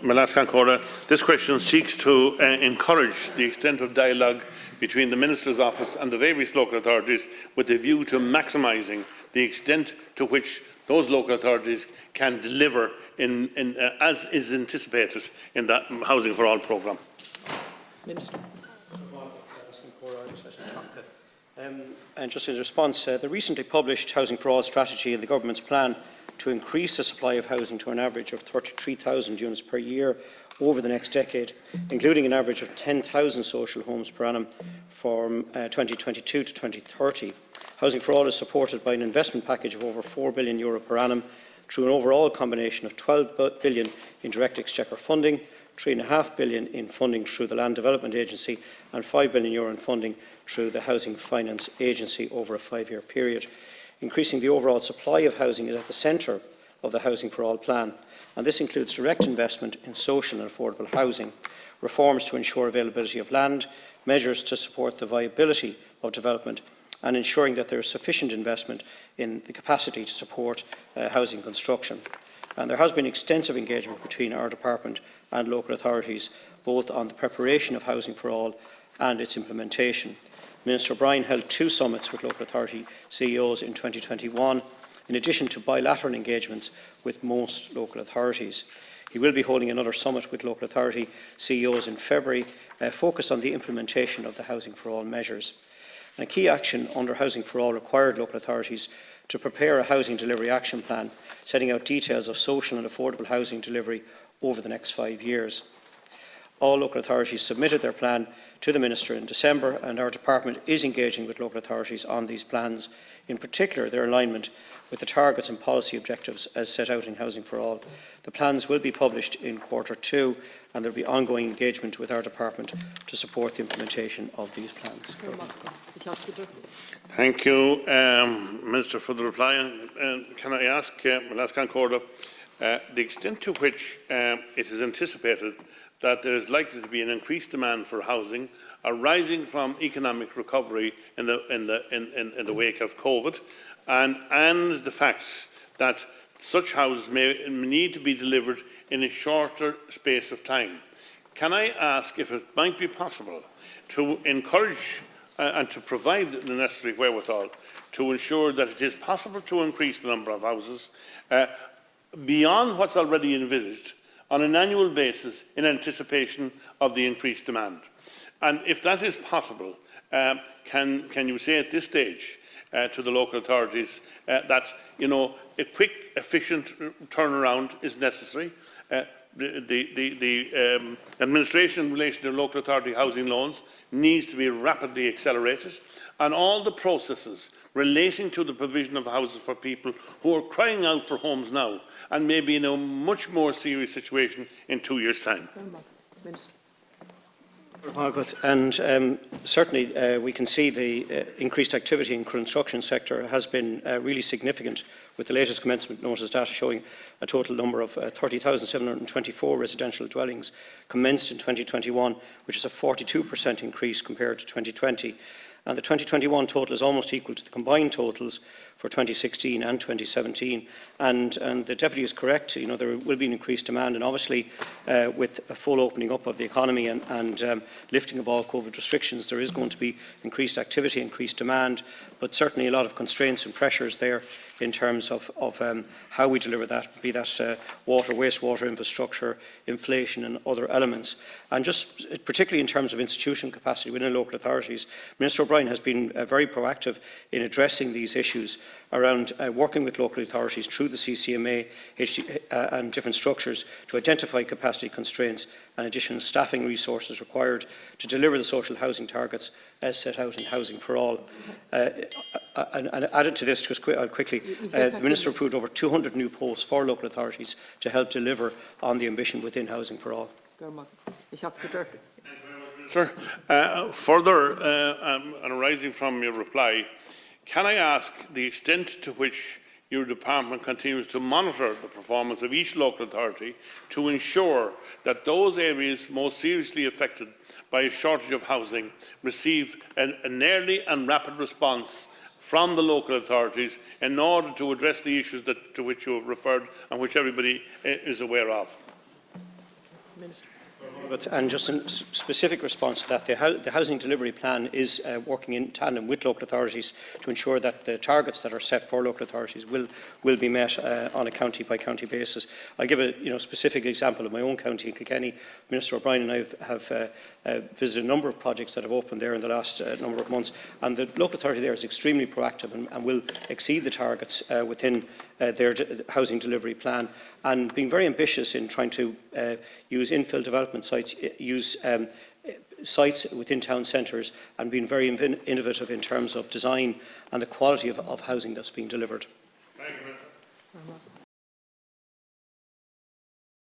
This question seeks to encourage the extent of dialogue between the Minister's office and the various local authorities with a view to maximising the extent to which those local authorities can deliver as is anticipated in that Housing for All programme. Minister. And just in response, the recently published Housing for All strategy and the Government's plan to increase the supply of housing to an average of 33,000 units per year over the next decade, including an average of 10,000 social homes per annum from 2022 to 2030. Housing for All is supported by an investment package of over €4 billion per annum through an overall combination of €12 billion in direct exchequer funding, €3.5 billion in funding through the Land Development Agency and €5 billion in funding through the Housing Finance Agency over a 5-year period. Increasing the overall supply of housing is at the centre of the Housing for All plan, and this includes direct investment in social and affordable housing, reforms to ensure availability of land, measures to support the viability of development, and ensuring that there is sufficient investment in the capacity to support housing construction. And there has been extensive engagement between our department and local authorities, both on the preparation of Housing for All and its implementation. Minister O'Brien held 2 summits with local authority CEOs in 2021, in addition to bilateral engagements with most local authorities. He will be holding another summit with local authority CEOs in February, focused on the implementation of the Housing for All measures. And a key action under Housing for All required local authorities to prepare a housing delivery action plan, setting out details of social and affordable housing delivery over the next 5 years. All local authorities submitted their plan to the Minister in December, and our department is engaging with local authorities on these plans, in particular their alignment with the targets and policy objectives as set out in Housing for All. The plans will be published in Q2, and there will be ongoing engagement with our department to support the implementation of these plans. Thank you, Minister, for the reply. Can I ask the extent to which it is anticipated that there is likely to be an increased demand for housing arising from economic recovery in the wake of COVID, and the fact that such houses may need to be delivered in a shorter space of time. Can I ask if it might be possible to encourage and to provide the necessary wherewithal to ensure that it is possible to increase the number of houses beyond what's already envisaged on an annual basis in anticipation of the increased demand? And if that is possible, can you say at this stage to the local authorities that a quick, efficient turnaround is necessary? The administration in relation to local authority housing loans needs to be rapidly accelerated, and all the processes relating to the provision of houses for people who are crying out for homes now and may be in a much more serious situation in 2 years' time. And certainly we can see the increased activity in the construction sector has been really significant, with the latest commencement notice data showing a total number of 30,724 residential dwellings commenced in 2021, which is a 42% increase compared to 2020. And the 2021 total is almost equal to the combined totals for 2016 and 2017. And the Deputy is correct, there will be an increased demand, and obviously with a full opening up of the economy and lifting of all COVID restrictions, there is going to be increased activity, increased demand, but certainly a lot of constraints and pressures there in terms of how we deliver that, be that water, wastewater infrastructure, inflation and other elements. And just particularly in terms of institutional capacity within local authorities, Minister O'Brien has been very proactive in addressing these issues around working with local authorities through the CCMA and different structures to identify capacity constraints and additional staffing resources required to deliver the social housing targets as set out in Housing for All. And added to this, just quickly, the Minister approved over 200 new posts for local authorities to help deliver on the ambition within Housing for All. Sir, further and arising from your reply, can I ask the extent to which your department continues to monitor the performance of each local authority to ensure that those areas most seriously affected by a shortage of housing receive an early and rapid response from the local authorities in order to address the issues to which you have referred and which everybody is aware of? Minister. And just in specific response to that, the housing delivery plan is working in tandem with local authorities to ensure that the targets that are set for local authorities will be met on a county-by-county basis. I'll give a specific example of my own county in Kilkenny. Minister O'Brien and I have visited a number of projects that have opened there in the last number of months, and the local authority there is extremely proactive and will exceed the targets within their housing delivery plan, and being very ambitious in trying to use infill development sites, use sites within town centres, and being very innovative in terms of design and the quality of housing that's being delivered.